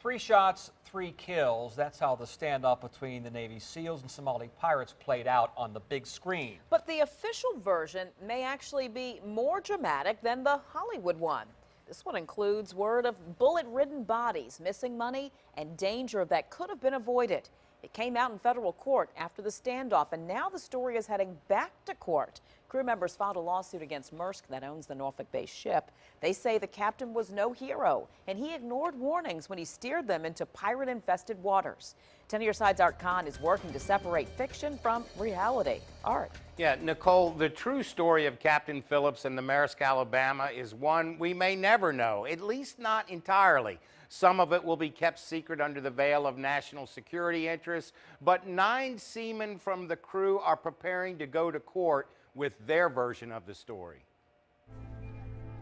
3 shots, 3 kills. That's how the standoff between the Navy SEALs and Somali pirates played out on the big screen. But the official version may actually be more dramatic than the Hollywood one. This one includes word of bullet-ridden bodies, missing money, and danger that could have been avoided. It came out in federal court after the standoff, and now the story is heading back to court. Crew members filed a lawsuit against Maersk that owns the Norfolk-based ship. They say the captain was no hero, and he ignored warnings when he steered them into pirate-infested waters. 10 on your side's Art Kohn is working to separate fiction from reality. Art. Yeah, Nicole, the true story of Captain Phillips and the Maersk, Alabama is one we may never know, at least not entirely. Some of it will be kept secret under the veil of national security interests, but 9 seamen from the crew are preparing to go to court with their version of the story.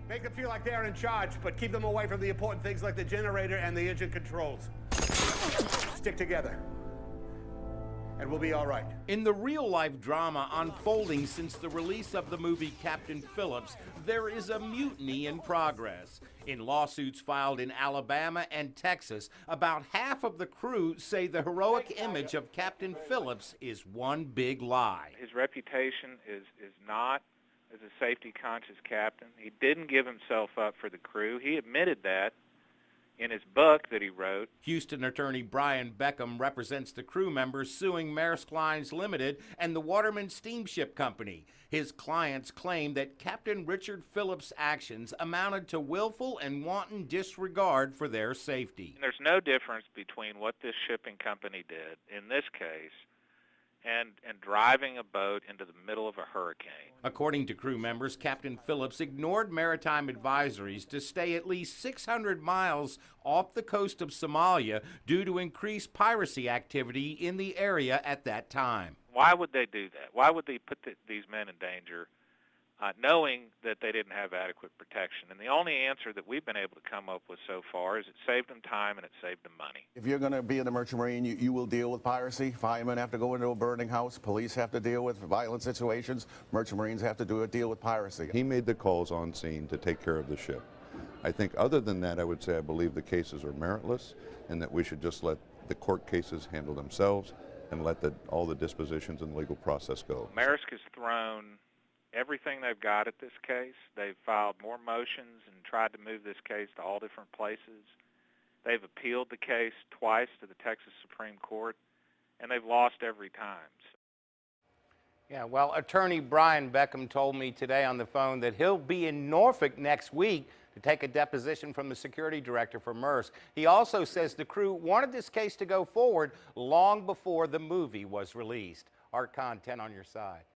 Make them feel like they're in charge, but keep them away from the important things like the generator and the engine controls. Stick together, and we'll be all right. In the real-life drama unfolding since the release of the movie Captain Phillips, there is a mutiny in progress. In lawsuits filed in Alabama and Texas, about half of the crew say the heroic image of Captain Phillips is one big lie. His reputation is not as a safety-conscious captain. He didn't give himself up for the crew. He admitted that in his book that he wrote. Houston attorney Brian Beckham represents the crew members suing Maersk Lines Limited and the Waterman Steamship Company. His clients claim that Captain Richard Phillips' actions amounted to willful and wanton disregard for their safety. There's no difference between what this shipping company did in this case and driving a boat into the middle of a hurricane. According to crew members, Captain Phillips ignored maritime advisories to stay at least 600 miles off the coast of Somalia due to increased piracy activity in the area at that time. Why would they do that? Why would they put these men in danger knowing that they didn't have adequate protection? And the only answer that we've been able to come up with so far is it saved them time and it saved them money. If you're going to be in the Merchant Marine, you will deal with piracy. Firemen have to go into a burning house. Police have to deal with violent situations. Merchant Marines have to deal with piracy. He made the calls on scene to take care of the ship. I think other than that, I would say I believe the cases are meritless and that we should just let the court cases handle themselves and let all the dispositions and legal process go. Maersk has thrown everything they've got at this case. They've filed more motions and tried to move this case to all different places. They've appealed the case twice to the Texas Supreme Court, and they've lost every time. Yeah, well, attorney Brian Beckham told me today on the phone that he'll be in Norfolk next week to take a deposition from the security director for Maersk. He also says the crew wanted this case to go forward long before the movie was released. Art Kohn, 10 on your side.